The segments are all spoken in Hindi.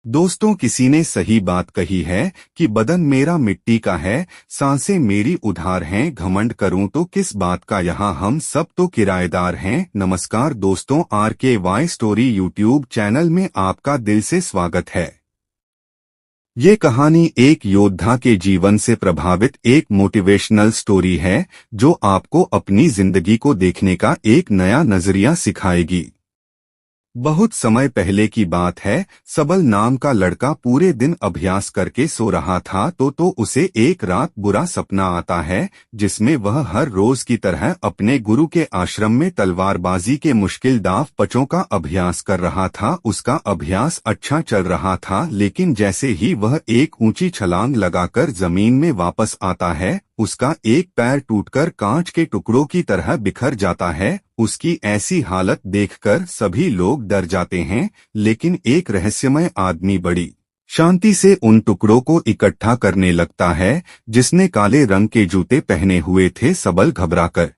दोस्तों, किसी ने सही बात कही है कि बदन मेरा मिट्टी का है, सांसें मेरी उधार हैं, घमंड करूं तो किस बात का, यहाँ हम सब तो किराएदार हैं। नमस्कार दोस्तों, RKY स्टोरी यूट्यूब चैनल में आपका दिल से स्वागत है। ये कहानी एक योद्धा के जीवन से प्रभावित एक मोटिवेशनल स्टोरी है जो आपको अपनी जिंदगी को देखने का एक नया नजरिया सिखाएगी। बहुत समय पहले की बात है। सबल नाम का लड़का पूरे दिन अभ्यास करके सो रहा था तो उसे एक रात बुरा सपना आता है जिसमें वह हर रोज की तरह अपने गुरु के आश्रम में तलवारबाजी के मुश्किल दाव पचों का अभ्यास कर रहा था। उसका अभ्यास अच्छा चल रहा था, लेकिन जैसे ही वह एक ऊंची छलांग लगाकर जमीन में वापस आता है, उसका एक पैर टूटकर कांच के टुकड़ों की तरह बिखर जाता है। उसकी ऐसी हालत देखकर सभी लोग डर जाते हैं, लेकिन एक रहस्यमय आदमी बड़ी शांति से उन टुकड़ों को इकट्ठा करने लगता है। जिसने काले रंग के जूते पहने हुए थे, सबल घबराकर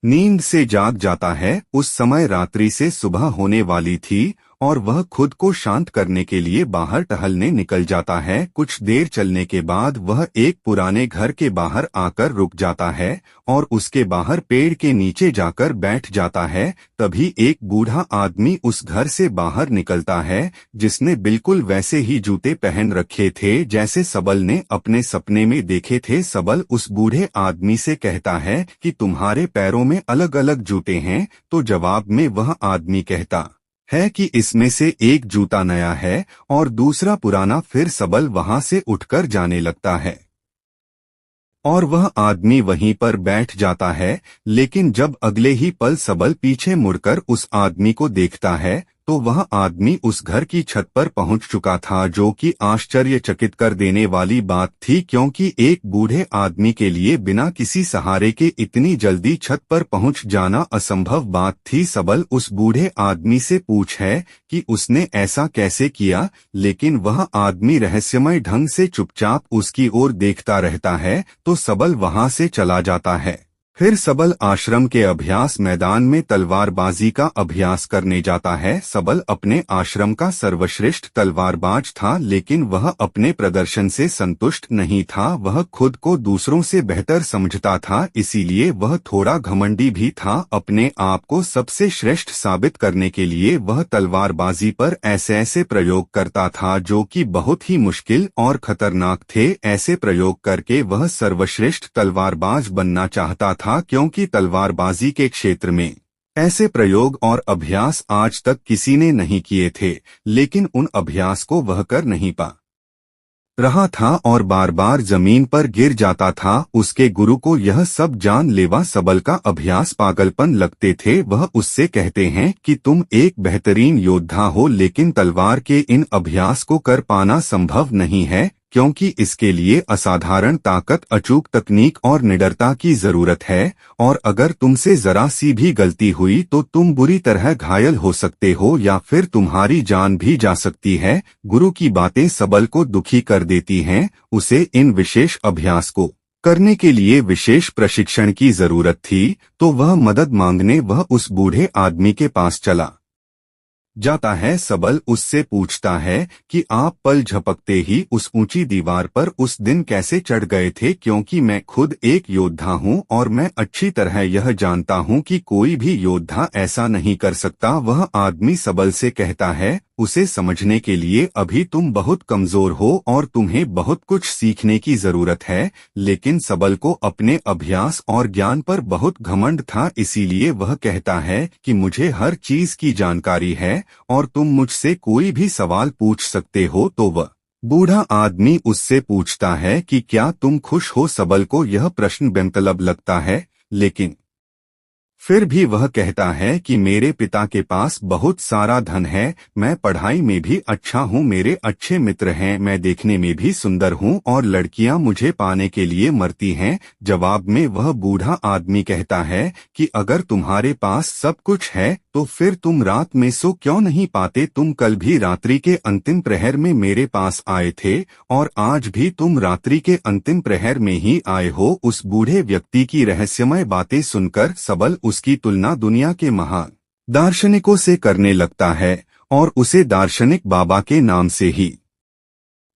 नींद से जाग जाता है। उस समय रात्रि से सुबह होने वाली थी और वह खुद को शांत करने के लिए बाहर टहलने निकल जाता है। कुछ देर चलने के बाद वह एक पुराने घर के बाहर आकर रुक जाता है और उसके बाहर पेड़ के नीचे जाकर बैठ जाता है। तभी एक बूढ़ा आदमी उस घर से बाहर निकलता है, जिसने बिल्कुल वैसे ही जूते पहन रखे थे जैसे सबल ने अपने सपने में देखे थे। सबल उस बूढ़े आदमी से कहता है कि तुम्हारे पैरों में अलग अलग जूते हैं, तो जवाब में वह आदमी कहता है कि इसमें से एक जूता नया है और दूसरा पुराना। फिर सबल वहां से उठकर जाने लगता है और वह आदमी वहीं पर बैठ जाता है। लेकिन जब अगले ही पल सबल पीछे मुड़कर उस आदमी को देखता है तो वह आदमी उस घर की छत पर पहुंच चुका था, जो कि आश्चर्यचकित कर देने वाली बात थी, क्योंकि एक बूढ़े आदमी के लिए बिना किसी सहारे के इतनी जल्दी छत पर पहुंच जाना असंभव बात थी। सबल उस बूढ़े आदमी से पूछे कि उसने ऐसा कैसे किया, लेकिन वह आदमी रहस्यमय ढंग से चुपचाप उसकी ओर देखता रहता है। तो सबल वहां से चला जाता है। फिर सबल आश्रम के अभ्यास मैदान में तलवारबाजी का अभ्यास करने जाता है। सबल अपने आश्रम का सर्वश्रेष्ठ तलवारबाज था, लेकिन वह अपने प्रदर्शन से संतुष्ट नहीं था। वह खुद को दूसरों से बेहतर समझता था, इसीलिए वह थोड़ा घमंडी भी था। अपने आप को सबसे श्रेष्ठ साबित करने के लिए वह तलवारबाजी पर ऐसे ऐसे प्रयोग करता था जो कि बहुत ही मुश्किल और खतरनाक थे। ऐसे प्रयोग करके वह सर्वश्रेष्ठ तलवारबाज बनना चाहता था, क्योंकि तलवारबाजी के क्षेत्र में ऐसे प्रयोग और अभ्यास आज तक किसी ने नहीं किए थे। लेकिन उन अभ्यास को वह कर नहीं पा रहा था और बार बार जमीन पर गिर जाता था। उसके गुरु को यह सब जानलेवा सबल का अभ्यास पागलपन लगते थे। वह उससे कहते हैं कि तुम एक बेहतरीन योद्धा हो, लेकिन तलवार के इन अभ्यास को कर पाना संभव नहीं है, क्योंकि इसके लिए असाधारण ताकत, अचूक तकनीक और निडरता की जरूरत है, और अगर तुमसे जरा सी भी गलती हुई तो तुम बुरी तरह घायल हो सकते हो या फिर तुम्हारी जान भी जा सकती है। गुरु की बातें सबल को दुखी कर देती हैं। उसे इन विशेष अभ्यास को करने के लिए विशेष प्रशिक्षण की जरूरत थी, तो वह मदद मांगने वह उस बूढ़े आदमी के पास चला जाता है। सबल उससे पूछता है कि आप पल झपकते ही उस ऊंची दीवार पर उस दिन कैसे चढ़ गए थे, क्योंकि मैं खुद एक योद्धा हूं और मैं अच्छी तरह यह जानता हूं कि कोई भी योद्धा ऐसा नहीं कर सकता। वह आदमी सबल से कहता है, उसे समझने के लिए अभी तुम बहुत कमजोर हो और तुम्हें बहुत कुछ सीखने की जरूरत है। लेकिन सबल को अपने अभ्यास और ज्ञान पर बहुत घमंड था, इसीलिए वह कहता है कि मुझे हर चीज की जानकारी है और तुम मुझसे कोई भी सवाल पूछ सकते हो। तो वह बूढ़ा आदमी उससे पूछता है कि क्या तुम खुश हो। सबल को यह प्रश्न बेमतलब लगता है, लेकिन फिर भी वह कहता है कि मेरे पिता के पास बहुत सारा धन है, मैं पढ़ाई में भी अच्छा हूँ, मेरे अच्छे मित्र हैं, मैं देखने में भी सुंदर हूँ और लड़कियाँ मुझे पाने के लिए मरती हैं। जवाब में वह बूढ़ा आदमी कहता है कि अगर तुम्हारे पास सब कुछ है तो फिर तुम रात में सो क्यों नहीं पाते। तुम कल भी रात्रि के अंतिम प्रहर में मेरे पास आए थे और आज भी तुम रात्रि के अंतिम प्रहर में ही आए हो। उस बूढ़े व्यक्ति की रहस्यमय बातें सुनकर सबल उसकी तुलना दुनिया के महान दार्शनिकों से करने लगता है और उसे दार्शनिक बाबा के नाम से ही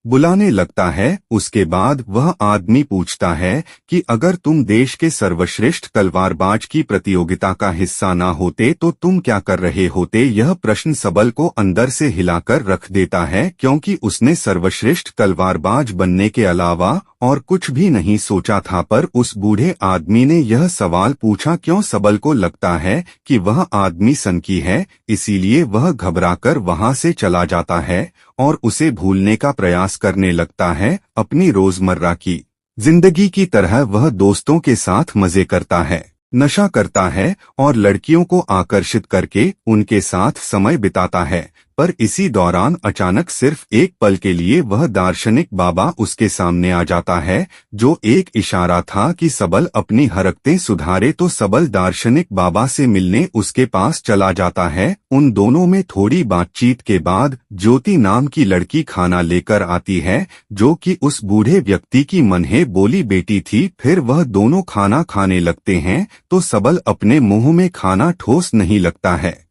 बुलाने लगता है। उसके बाद वह आदमी पूछता है कि अगर तुम देश के सर्वश्रेष्ठ तलवारबाज की प्रतियोगिता का हिस्सा ना होते तो तुम क्या कर रहे होते। यह प्रश्न सबल को अंदर से हिलाकर रख देता है, क्योंकि उसने सर्वश्रेष्ठ तलवारबाज बनने के अलावा और कुछ भी नहीं सोचा था। पर उस बूढ़े आदमी ने यह सवाल पूछा क्यों। सबल को लगता है कि वह आदमी सनकी है, इसीलिए वह घबराकर वहां से चला जाता है और उसे भूलने का प्रयास करने लगता है। अपनी रोजमर्रा की जिंदगी की तरह वह दोस्तों के साथ मजे करता है, नशा करता है और लड़कियों को आकर्षित करके उनके साथ समय बिताता है। पर इसी दौरान अचानक सिर्फ एक पल के लिए वह दार्शनिक बाबा उसके सामने आ जाता है, जो एक इशारा था कि सबल अपनी हरकतें सुधारे। तो सबल दार्शनिक बाबा से मिलने उसके पास चला जाता है। उन दोनों में थोड़ी बातचीत के बाद ज्योति नाम की लड़की खाना लेकर आती है, जो कि उस बूढ़े व्यक्ति की मनहे बोली बेटी थी। फिर वह दोनों खाना खाने लगते हैं तो सबल अपने मुंह में खाना ठोस नहीं लगता है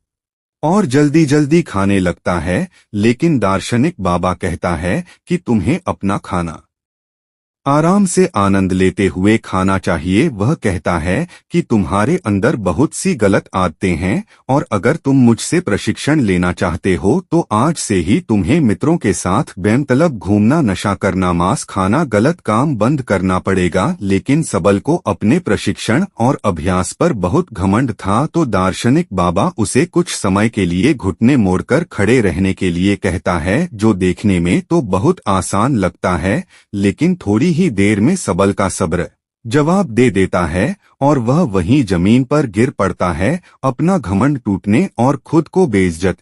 और जल्दी जल्दी खाने लगता है, लेकिन दार्शनिक बाबा कहता है कि तुम्हें अपना खाना आराम से आनंद लेते हुए खाना चाहिए। वह कहता है कि तुम्हारे अंदर बहुत सी गलत आदतें हैं और अगर तुम मुझसे प्रशिक्षण लेना चाहते हो तो आज से ही तुम्हें मित्रों के साथ बेमतलब घूमना, नशा करना, मांस खाना, गलत काम बंद करना पड़ेगा। लेकिन सबल को अपने प्रशिक्षण और अभ्यास पर बहुत घमंड था, तो दार्शनिक बाबा उसे कुछ समय के लिए घुटने मोड़कर खड़े रहने के लिए कहता है, जो देखने में तो बहुत आसान लगता है, लेकिन थोड़ी ही देर में सबल का सब्र जवाब दे देता है और वह वहीं जमीन पर गिर पड़ता है, अपना घमंड टूटने और खुद को बेइज्जत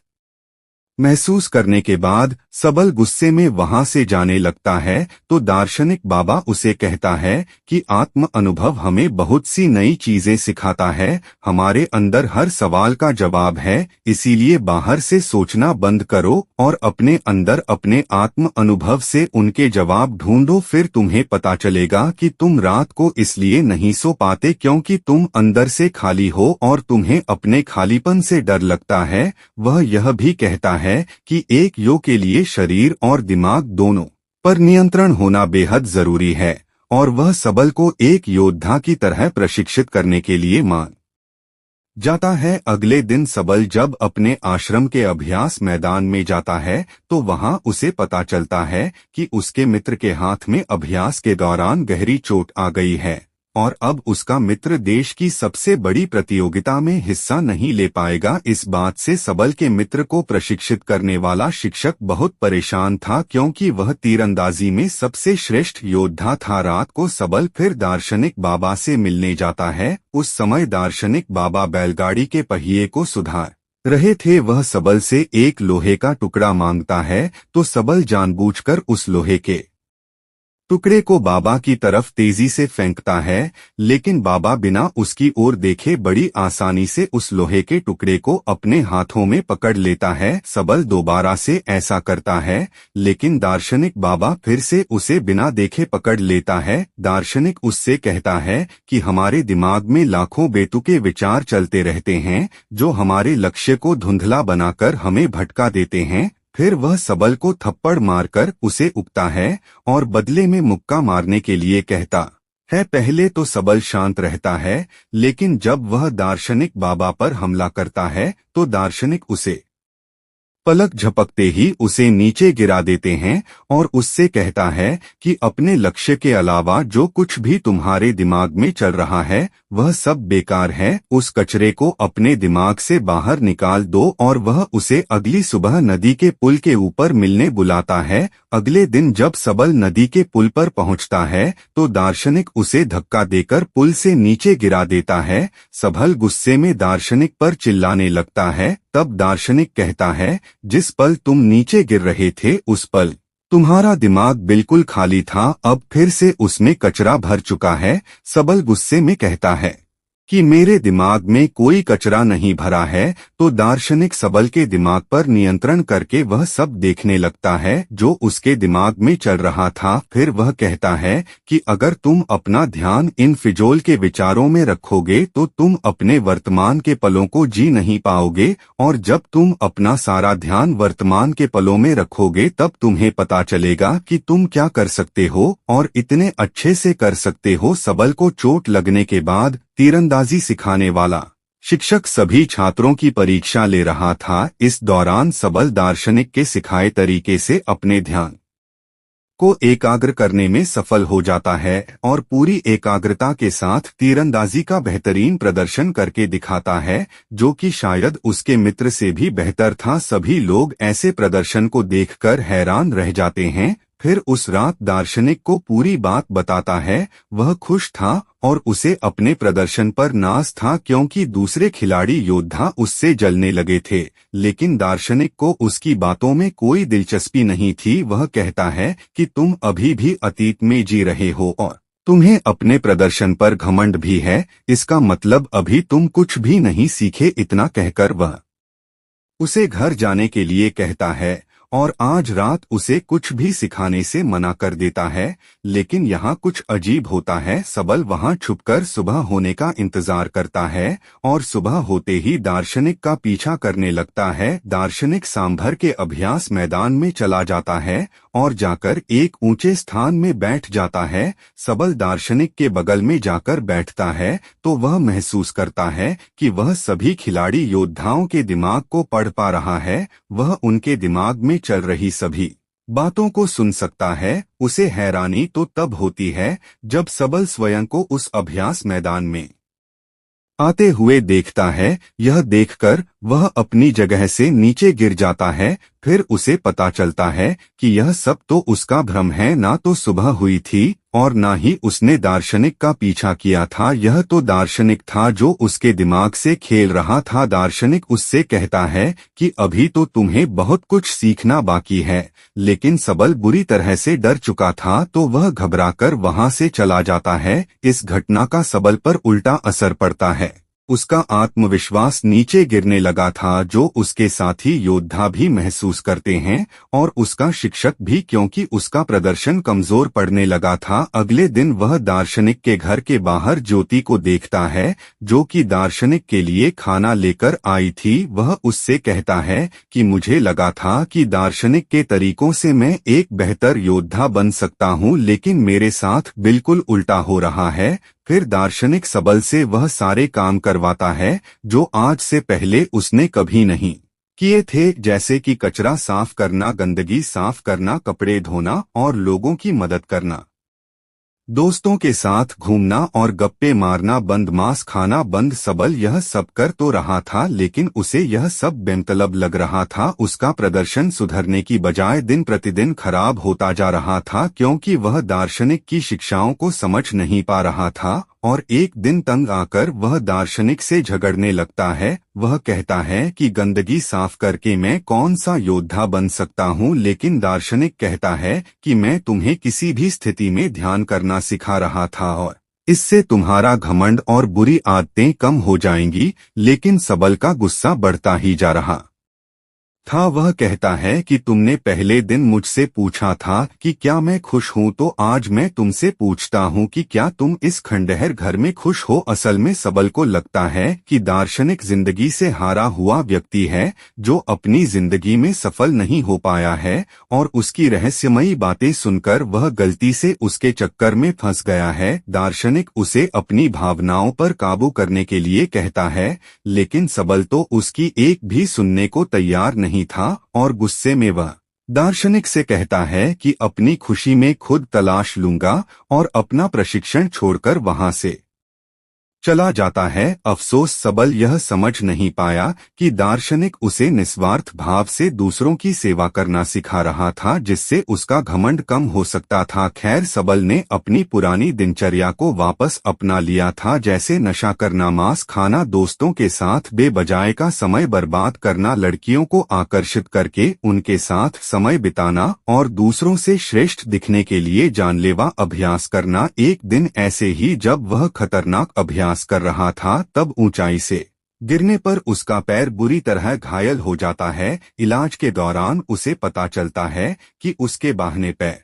महसूस करने के बाद सबल गुस्से में वहां से जाने लगता है। तो दार्शनिक बाबा उसे कहता है कि आत्म अनुभव हमें बहुत सी नई चीजें सिखाता है, हमारे अंदर हर सवाल का जवाब है, इसीलिए बाहर से सोचना बंद करो और अपने अंदर अपने आत्म अनुभव से उनके जवाब ढूंढो। फिर तुम्हें पता चलेगा कि तुम रात को इसलिए नहीं सो पाते क्योंकि तुम अंदर से खाली हो और तुम्हें अपने खालीपन से डर लगता है। वह यह भी कहता है कि एक योग के लिए शरीर और दिमाग दोनों पर नियंत्रण होना बेहद जरूरी है और वह सबल को एक योद्धा की तरह प्रशिक्षित करने के लिए मान जाता है। अगले दिन सबल जब अपने आश्रम के अभ्यास मैदान में जाता है तो वहां उसे पता चलता है कि उसके मित्र के हाथ में अभ्यास के दौरान गहरी चोट आ गई है और अब उसका मित्र देश की सबसे बड़ी प्रतियोगिता में हिस्सा नहीं ले पाएगा। इस बात से सबल के मित्र को प्रशिक्षित करने वाला शिक्षक बहुत परेशान था, क्योंकि वह तीरंदाजी में सबसे श्रेष्ठ योद्धा था। रात को सबल फिर दार्शनिक बाबा से मिलने जाता है। उस समय दार्शनिक बाबा बैलगाड़ी के पहिए को सुधार रहे थे। वह सबल से एक लोहे का टुकड़ा मांगता है, तो सबल जानबूझकर उस लोहे के टुकड़े को बाबा की तरफ तेजी से फेंकता है, लेकिन बाबा बिना उसकी ओर देखे बड़ी आसानी से उस लोहे के टुकड़े को अपने हाथों में पकड़ लेता है। सबल दोबारा से ऐसा करता है, लेकिन दार्शनिक बाबा फिर से उसे बिना देखे पकड़ लेता है। दार्शनिक उससे कहता है कि हमारे दिमाग में लाखों बेतुके विचार चलते रहते हैं, जो हमारे लक्ष्य को धुंधला बनाकर हमें भटका देते हैं। फिर वह सबल को थप्पड़ मारकर उसे उकता है और बदले में मुक्का मारने के लिए कहता है। पहले तो सबल शांत रहता है, लेकिन जब वह दार्शनिक बाबा पर हमला करता है तो दार्शनिक उसे पलक झपकते ही उसे नीचे गिरा देते हैं और उससे कहता है कि अपने लक्ष्य के अलावा जो कुछ भी तुम्हारे दिमाग में चल रहा है वह सब बेकार है। उस कचरे को अपने दिमाग से बाहर निकाल दो और वह उसे अगली सुबह नदी के पुल के ऊपर मिलने बुलाता है। अगले दिन जब सबल नदी के पुल पर पहुंचता है तो दार्शनिक उसे धक्का देकर पुल से नीचे गिरा देता है। सबल गुस्से में दार्शनिक पर चिल्लाने लगता है। तब दार्शनिक कहता है, जिस पल तुम नीचे गिर रहे थे उस पल तुम्हारा दिमाग बिल्कुल खाली था, अब फिर से उसमें कचरा भर चुका है। सबल गुस्से में कहता है, कि मेरे दिमाग में कोई कचरा नहीं भरा है, तो दार्शनिक सबल के दिमाग पर नियंत्रण करके वह सब देखने लगता है जो उसके दिमाग में चल रहा था। फिर वह कहता है कि अगर तुम अपना ध्यान इन फिजूल के विचारों में रखोगे तो तुम अपने वर्तमान के पलों को जी नहीं पाओगे, और जब तुम अपना सारा ध्यान वर्तमान के पलों में रखोगे तब तुम्हें पता चलेगा कि तुम क्या कर सकते हो और इतने अच्छे से कर सकते हो। सबल को चोट लगने के बाद तीरंदाजी सिखाने वाला शिक्षक सभी छात्रों की परीक्षा ले रहा था। इस दौरान सबल दार्शनिक के सिखाए तरीके से अपने ध्यान को एकाग्र करने में सफल हो जाता है और पूरी एकाग्रता के साथ तीरंदाजी का बेहतरीन प्रदर्शन करके दिखाता है, जो कि शायद उसके मित्र से भी बेहतर था। सभी लोग ऐसे प्रदर्शन को देखकर हैरान रह जाते हैं। फिर उस रात दार्शनिक को पूरी बात बताता है। वह खुश था और उसे अपने प्रदर्शन पर नाज था, क्योंकि दूसरे खिलाड़ी योद्धा उससे जलने लगे थे, लेकिन दार्शनिक को उसकी बातों में कोई दिलचस्पी नहीं थी। वह कहता है कि तुम अभी भी अतीत में जी रहे हो और तुम्हें अपने प्रदर्शन पर घमंड भी है, इसका मतलब अभी तुम कुछ भी नहीं सीखे। इतना कहकर वह उसे घर जाने के लिए कहता है और आज रात उसे कुछ भी सिखाने से मना कर देता है। लेकिन यहाँ कुछ अजीब होता है। सबल वहाँ छुपकर सुबह होने का इंतजार करता है और सुबह होते ही दार्शनिक का पीछा करने लगता है। दार्शनिक सांभर के अभ्यास मैदान में चला जाता है और जाकर एक ऊंचे स्थान में बैठ जाता है। सबल दार्शनिक के बगल में जाकर बैठता है तो वह महसूस करता है कि वह सभी खिलाड़ी योद्धाओं के दिमाग को पढ़ पा रहा है। वह उनके दिमाग में चल रही सभी बातों को सुन सकता है। उसे हैरानी तो तब होती है जब सबल स्वयं को उस अभ्यास मैदान में आते हुए देखता है। यह देखकर वह अपनी जगह से नीचे गिर जाता है। फिर उसे पता चलता है कि यह सब तो उसका भ्रम है, ना तो सुबह हुई थी और ना ही उसने दार्शनिक का पीछा किया था। यह तो दार्शनिक था जो उसके दिमाग से खेल रहा था। दार्शनिक उससे कहता है कि अभी तो तुम्हें बहुत कुछ सीखना बाकी है, लेकिन सबल बुरी तरह से डर चुका था तो वह घबराकर वहां से चला जाता है। इस घटना का सबल पर उल्टा असर पड़ता है। उसका आत्मविश्वास नीचे गिरने लगा था, जो उसके साथी योद्धा भी महसूस करते हैं और उसका शिक्षक भी, क्योंकि उसका प्रदर्शन कमजोर पड़ने लगा था। अगले दिन वह दार्शनिक के घर के बाहर ज्योति को देखता है, जो कि दार्शनिक के लिए खाना लेकर आई थी। वह उससे कहता है कि मुझे लगा था कि दार्शनिक के तरीकों से मैं एक बेहतर योद्धा बन सकता हूँ, लेकिन मेरे साथ बिल्कुल उल्टा हो रहा है। फिर दार्शनिक सबल से वह सारे काम करवाता है जो आज से पहले उसने कभी नहीं किए थे, जैसे कि कचरा साफ करना, गंदगी साफ करना, कपड़े धोना और लोगों की मदद करना, दोस्तों के साथ घूमना और गप्पे मारना बंद, मांस खाना बंद। सबल यह सब कर तो रहा था, लेकिन उसे यह सब बेमतलब लग रहा था। उसका प्रदर्शन सुधरने की बजाय दिन प्रतिदिन खराब होता जा रहा था, क्योंकि वह दार्शनिक की शिक्षाओं को समझ नहीं पा रहा था। और एक दिन तंग आकर वह दार्शनिक से झगड़ने लगता है। वह कहता है कि गंदगी साफ करके मैं कौन सा योद्धा बन सकता हूँ, लेकिन दार्शनिक कहता है कि मैं तुम्हें किसी भी स्थिति में ध्यान करना सिखा रहा था और इससे तुम्हारा घमंड और बुरी आदतें कम हो जाएंगी। लेकिन सबल का गुस्सा बढ़ता ही जा रहा था। वह कहता है कि तुमने पहले दिन मुझसे पूछा था कि क्या मैं खुश हूं, तो आज मैं तुमसे पूछता हूं कि क्या तुम इस खंडहर घर में खुश हो। असल में सबल को लगता है कि दार्शनिक जिंदगी से हारा हुआ व्यक्ति है जो अपनी जिंदगी में सफल नहीं हो पाया है, और उसकी रहस्यमयी बातें सुनकर वह गलती से उसके चक्कर में फंस गया है। दार्शनिक उसे अपनी भावनाओं पर काबू करने के लिए कहता है, लेकिन सबल तो उसकी एक भी सुनने को तैयार नहीं था और गुस्से में वह दार्शनिक से कहता है कि अपनी खुशी में खुद तलाश लूंगा और अपना प्रशिक्षण छोड़कर वहां से चला जाता है। अफसोस सबल यह समझ नहीं पाया कि दार्शनिक उसे निस्वार्थ भाव से दूसरों की सेवा करना सिखा रहा था, जिससे उसका घमंड कम हो सकता था। खैर, सबल ने अपनी पुरानी दिनचर्या को वापस अपना लिया था, जैसे नशा करना, मांस खाना, दोस्तों के साथ बेबजाय का समय बर्बाद करना, लड़कियों को आकर्षित करके उनके साथ समय बिताना और दूसरों से श्रेष्ठ दिखने के लिए जानलेवा अभ्यास करना। एक दिन ऐसे ही जब वह खतरनाक अभ्यास प्रयास कर रहा था तब ऊंचाई से गिरने पर उसका पैर बुरी तरह घायल हो जाता है। इलाज के दौरान उसे पता चलता है कि उसके बाहने पैर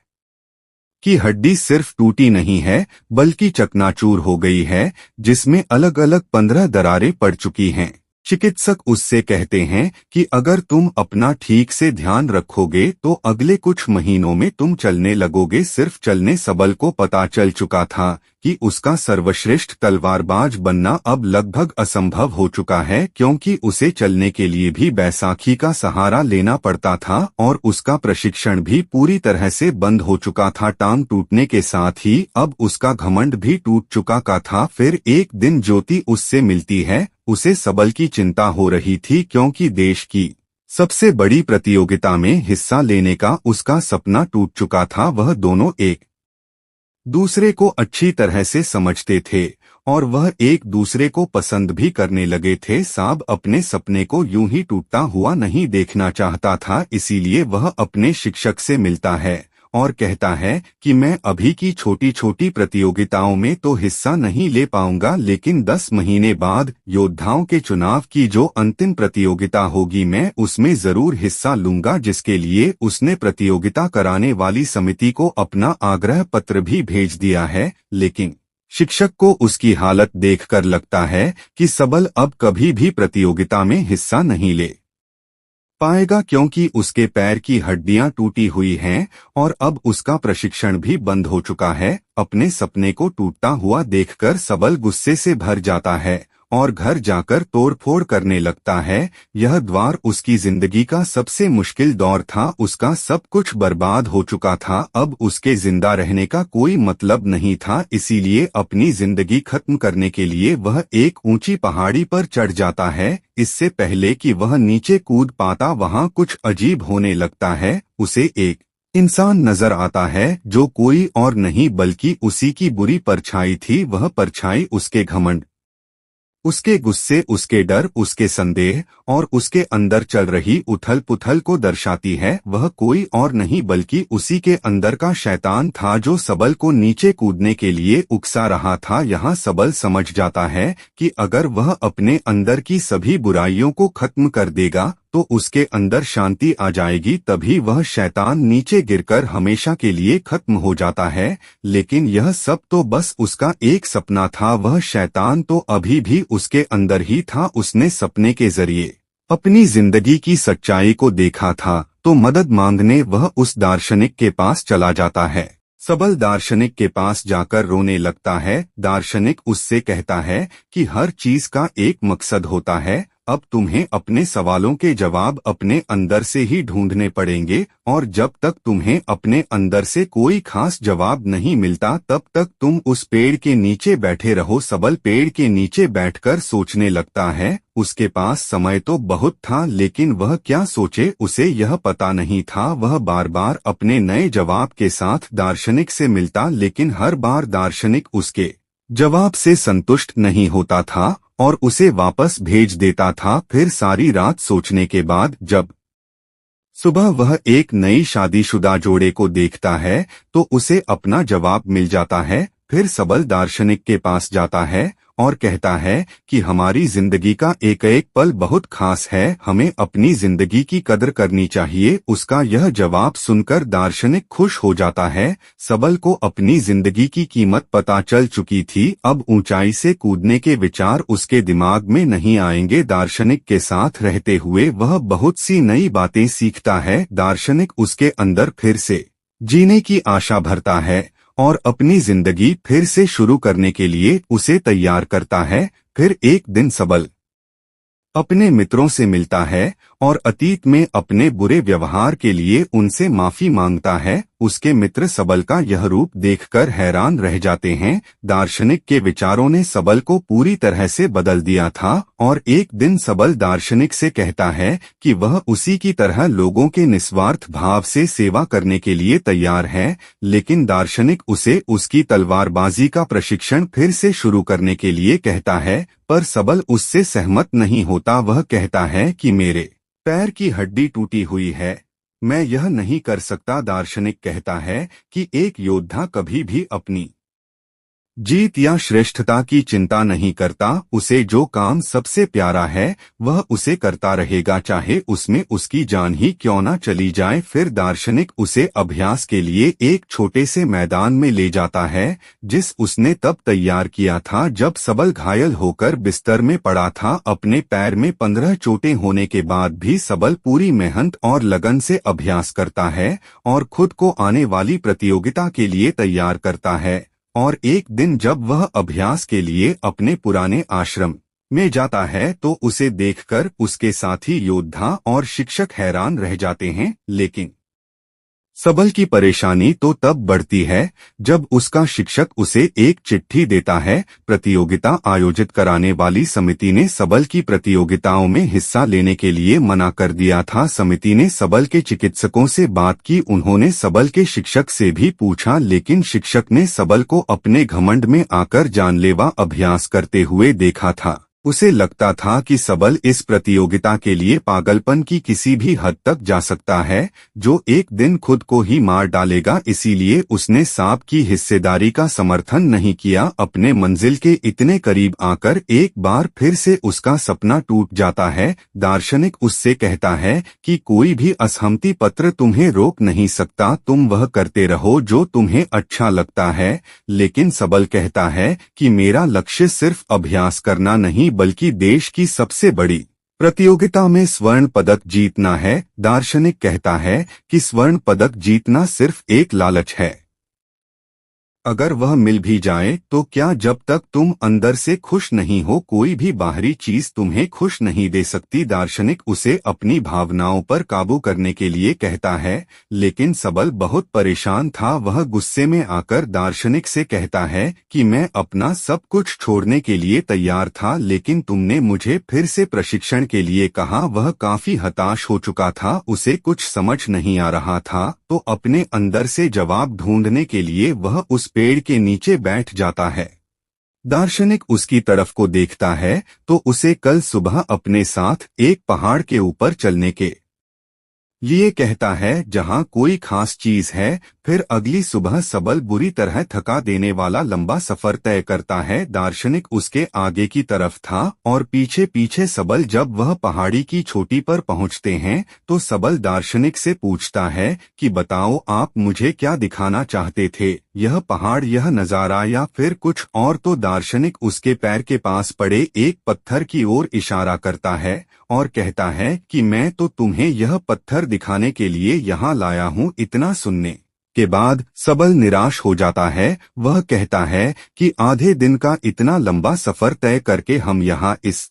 की हड्डी सिर्फ टूटी नहीं है बल्कि चकनाचूर हो गई है, जिसमें अलग अलग 15 दरारें पड़ चुकी हैं। चिकित्सक उससे कहते हैं कि अगर तुम अपना ठीक से ध्यान रखोगे तो अगले कुछ महीनों में तुम चलने लगोगे। सिर्फ चलने सबल को पता चल चुका था कि उसका सर्वश्रेष्ठ तलवारबाज बनना अब लगभग असंभव हो चुका है, क्योंकि उसे चलने के लिए भी बैसाखी का सहारा लेना पड़ता था और उसका प्रशिक्षण भी पूरी तरह से बंद हो चुका था। टांग टूटने के साथ ही अब उसका घमंड भी टूट चुका का था। फिर एक दिन ज्योति उससे मिलती है। उसे सबल की चिंता हो रही थी, क्योंकि देश की सबसे बड़ी प्रतियोगिता में हिस्सा लेने का उसका सपना टूट चुका था। वह दोनों एक दूसरे को अच्छी तरह से समझते थे और वह एक दूसरे को पसंद भी करने लगे थे। साब अपने सपने को यूं ही टूटता हुआ नहीं देखना चाहता था, इसीलिए वह अपने शिक्षक से मिलता है और कहता है कि मैं अभी की छोटी छोटी प्रतियोगिताओं में तो हिस्सा नहीं ले पाऊंगा, लेकिन 10 महीने बाद योद्धाओं के चुनाव की जो अंतिम प्रतियोगिता होगी मैं उसमें जरूर हिस्सा लूंगा। जिसके लिए उसने प्रतियोगिता कराने वाली समिति को अपना आग्रह पत्र भी भेज दिया है। लेकिन शिक्षक को उसकी हालत देखकर लगता है कि सबल अब कभी भी प्रतियोगिता में हिस्सा नहीं ले पाएगा, क्योंकि उसके पैर की हड्डियां टूटी हुई हैं और अब उसका प्रशिक्षण भी बंद हो चुका है। अपने सपने को टूटता हुआ देखकर सबल गुस्से से भर जाता है और घर जाकर तोड़फोड़ करने लगता है। यह द्वार उसकी जिंदगी का सबसे मुश्किल दौर था। उसका सब कुछ बर्बाद हो चुका था। अब उसके जिंदा रहने का कोई मतलब नहीं था, इसीलिए अपनी जिंदगी खत्म करने के लिए वह एक ऊंची पहाड़ी पर चढ़ जाता है। इससे पहले कि वह नीचे कूद पाता वहां कुछ अजीब होने लगता है। उसे एक इंसान नजर आता है जो कोई और नहीं बल्कि उसी की बुरी परछाई थी। वह परछाई उसके घमंड, उसके गुस्से, उसके डर, उसके संदेह और उसके अंदर चल रही उथल पुथल को दर्शाती है। वह कोई और नहीं बल्कि उसी के अंदर का शैतान था जो सबल को नीचे कूदने के लिए उकसा रहा था। यहाँ सबल समझ जाता है कि अगर वह अपने अंदर की सभी बुराइयों को खत्म कर देगा तो उसके अंदर शांति आ जाएगी, तभी वह शैतान नीचे गिरकर हमेशा के लिए खत्म हो जाता है। लेकिन यह सब तो बस उसका एक सपना था। वह शैतान तो अभी भी उसके अंदर ही था। उसने सपने के जरिए अपनी जिंदगी की सच्चाई को देखा था, तो मदद मांगने वह उस दार्शनिक के पास चला जाता है। सबल दार्शनिक के पास जाकर रोने लगता है। दार्शनिक उससे कहता है कि हर चीज का एक मकसद होता है। अब तुम्हें अपने सवालों के जवाब अपने अंदर से ही ढूंढने पड़ेंगे और जब तक तुम्हें अपने अंदर से कोई खास जवाब नहीं मिलता तब तक तुम उस पेड़ के नीचे बैठे रहो। सबल पेड़ के नीचे बैठकर सोचने लगता है। उसके पास समय तो बहुत था, लेकिन वह क्या सोचे उसे यह पता नहीं था। वह बार बार अपने नए जवाब के साथ दार्शनिक से मिलता, लेकिन हर बार दार्शनिक उसके जवाब से संतुष्ट नहीं होता था और उसे वापस भेज देता था। फिर सारी रात सोचने के बाद जब सुबह वह एक नई शादीशुदा जोड़े को देखता है तो उसे अपना जवाब मिल जाता है। फिर सबल दार्शनिक के पास जाता है और कहता है कि हमारी जिंदगी का एक एक पल बहुत खास है, हमें अपनी जिंदगी की कदर करनी चाहिए। उसका यह जवाब सुनकर दार्शनिक खुश हो जाता है। सबल को अपनी जिंदगी की कीमत पता चल चुकी थी। अब ऊंचाई से कूदने के विचार उसके दिमाग में नहीं आएंगे। दार्शनिक के साथ रहते हुए वह बहुत सी नई बातें सीखता है। दार्शनिक उसके अंदर फिर से जीने की आशा भरता है और अपनी जिंदगी फिर से शुरू करने के लिए उसे तैयार करता है। फिर एक दिन सबल अपने मित्रों से मिलता है और अतीत में अपने बुरे व्यवहार के लिए उनसे माफी मांगता है। उसके मित्र सबल का यह रूप देखकर हैरान रह जाते हैं। दार्शनिक के विचारों ने सबल को पूरी तरह से बदल दिया था और एक दिन सबल दार्शनिक से कहता है कि वह उसी की तरह लोगों के निस्वार्थ भाव से सेवा करने के लिए तैयार है। लेकिन दार्शनिक उसे उसकी तलवारबाजी का प्रशिक्षण फिर से शुरू करने के लिए कहता है, पर सबल उससे सहमत नहीं होता। वह कहता है कि मेरे पैर की हड्डी टूटी हुई है, मैं यह नहीं कर सकता। दार्शनिक कहता है कि एक योद्धा कभी भी अपनी जीत या श्रेष्ठता की चिंता नहीं करता, उसे जो काम सबसे प्यारा है वह उसे करता रहेगा, चाहे उसमें उसकी जान ही क्यों न चली जाए। फिर दार्शनिक उसे अभ्यास के लिए एक छोटे से मैदान में ले जाता है जिस उसने तब तैयार किया था जब सबल घायल होकर बिस्तर में पड़ा था। अपने पैर में 15 चोटें होने के बाद भी सबल पूरी मेहनत और लगन से अभ्यास करता है और खुद को आने वाली प्रतियोगिता के लिए तैयार करता है। और एक दिन जब वह अभ्यास के लिए अपने पुराने आश्रम में जाता है तो उसे देखकर उसके साथी योद्धा और शिक्षक हैरान रह जाते हैं। लेकिन सबल की परेशानी तो तब बढ़ती है जब उसका शिक्षक उसे एक चिट्ठी देता है। प्रतियोगिता आयोजित कराने वाली समिति ने सबल की प्रतियोगिताओं में हिस्सा लेने के लिए मना कर दिया था। समिति ने सबल के चिकित्सकों से बात की, उन्होंने सबल के शिक्षक से भी पूछा, लेकिन शिक्षक ने सबल को अपने घमंड में आकर जानलेवा अभ्यास करते हुए देखा था। उसे लगता था कि सबल इस प्रतियोगिता के लिए पागलपन की किसी भी हद तक जा सकता है जो एक दिन खुद को ही मार डालेगा। इसीलिए उसने सांप की हिस्सेदारी का समर्थन नहीं किया। अपने मंजिल के इतने करीब आकर एक बार फिर से उसका सपना टूट जाता है। दार्शनिक उससे कहता है कि कोई भी असहमति पत्र तुम्हें रोक नहीं सकता, तुम वह करते रहो जो तुम्हें अच्छा लगता है। लेकिन सबल कहता है कि मेरा लक्ष्य सिर्फ अभ्यास करना नहीं बल्कि देश की सबसे बड़ी प्रतियोगिता में स्वर्ण पदक जीतना है। दार्शनिक कहता है कि स्वर्ण पदक जीतना सिर्फ एक लालच है, अगर वह मिल भी जाए तो क्या, जब तक तुम अंदर से खुश नहीं हो कोई भी बाहरी चीज तुम्हें खुश नहीं दे सकती। दार्शनिक उसे अपनी भावनाओं पर काबू करने के लिए कहता है, लेकिन सबल बहुत परेशान था। वह गुस्से में आकर दार्शनिक से कहता है कि मैं अपना सब कुछ छोड़ने के लिए तैयार था, लेकिन तुमने मुझे फिर से प्रशिक्षण के लिए कहा। वह काफी हताश हो चुका था, उसे कुछ समझ नहीं आ रहा था, तो अपने अंदर से जवाब ढूंढने के लिए वह उस पेड़ के नीचे बैठ जाता है। दार्शनिक उसकी तरफ को देखता है तो उसे कल सुबह अपने साथ एक पहाड़ के ऊपर चलने के लिए कहता है जहां कोई खास चीज है। फिर अगली सुबह सबल बुरी तरह थका देने वाला लंबा सफर तय करता है। दार्शनिक उसके आगे की तरफ था और पीछे पीछे सबल। जब वह पहाड़ी की चोटी पर पहुंचते हैं तो सबल दार्शनिक से पूछता है कि बताओ आप मुझे क्या दिखाना चाहते थे, यह पहाड़, यह नजारा या फिर कुछ और। तो दार्शनिक उसके पैर के पास पड़े एक पत्थर की ओर इशारा करता है और कहता है कि मैं तो तुम्हें यह पत्थर दिखाने के लिए यहाँ लाया हूँ। इतना सुनने के बाद सबल निराश हो जाता है। वह कहता है कि आधे दिन का इतना लंबा सफर तय करके हम यहाँ इस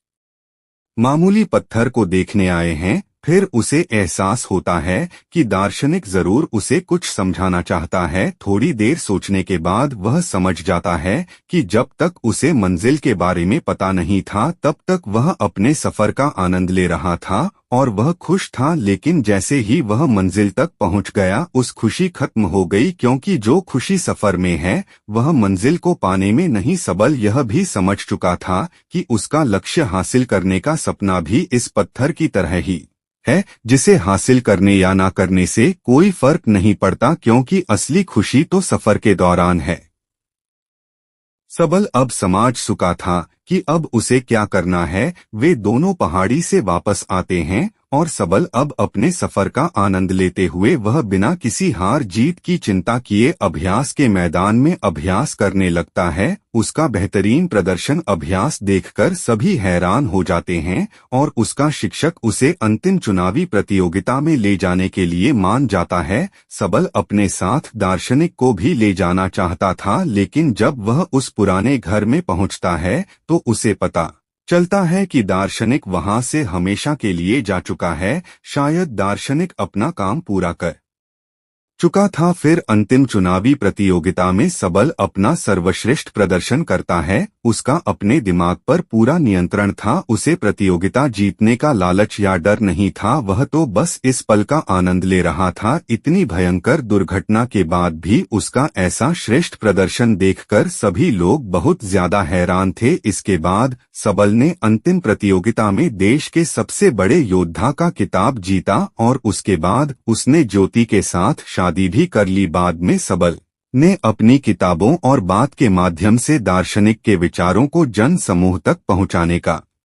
मामूली पत्थर को देखने आए हैं। फिर उसे एहसास होता है कि दार्शनिक जरूर उसे कुछ समझाना चाहता है। थोड़ी देर सोचने के बाद वह समझ जाता है कि जब तक उसे मंजिल के बारे में पता नहीं था तब तक वह अपने सफर का आनंद ले रहा था और वह खुश था। लेकिन जैसे ही वह मंजिल तक पहुंच गया उस खुशी खत्म हो गई, क्योंकि जो खुशी सफर में है वह मंजिल को पाने में नहीं। सबल यह भी समझ चुका था कि उसका लक्ष्य हासिल करने का सपना भी इस पत्थर की तरह ही है, जिसे हासिल करने या ना करने से कोई फर्क नहीं पड़ता, क्योंकि असली खुशी तो सफर के दौरान है। सबल अब समझ चुका था कि अब उसे क्या करना है। वे दोनों पहाड़ी से वापस आते हैं और सबल अब अपने सफर का आनंद लेते हुए वह बिना किसी हार जीत की चिंता किए अभ्यास के मैदान में अभ्यास करने लगता है। उसका बेहतरीन प्रदर्शन अभ्यास देखकर सभी हैरान हो जाते हैं और उसका शिक्षक उसे अंतिम चुनावी प्रतियोगिता में ले जाने के लिए मान जाता है। सबल अपने साथ दार्शनिक को भी ले जाना चाहता था, लेकिन जब वह उस पुराने घर में पहुंचता है तो उसे पता चलता है कि दार्शनिक वहां से हमेशा के लिए जा चुका है। शायद दार्शनिक अपना काम पूरा कर चुका था। फिर अंतिम चुनावी प्रतियोगिता में सबल अपना सर्वश्रेष्ठ प्रदर्शन करता है। उसका अपने दिमाग पर पूरा नियंत्रण था, उसे प्रतियोगिता जीतने का लालच या डर नहीं था, वह तो बस इस पल का आनंद ले रहा था। इतनी भयंकर दुर्घटना के बाद भी उसका ऐसा श्रेष्ठ प्रदर्शन देखकर सभी लोग बहुत ज्यादा हैरान थे। इसके बाद सबल ने अंतिम प्रतियोगिता में देश के सबसे बड़े योद्धा का खिताब जीता और उसके बाद उसने ज्योति के साथ शादी भी कर ली। बाद में सबल ने अपनी किताबों और बात के माध्यम से दार्शनिक के विचारों को जन समूह तक पहुंचाने का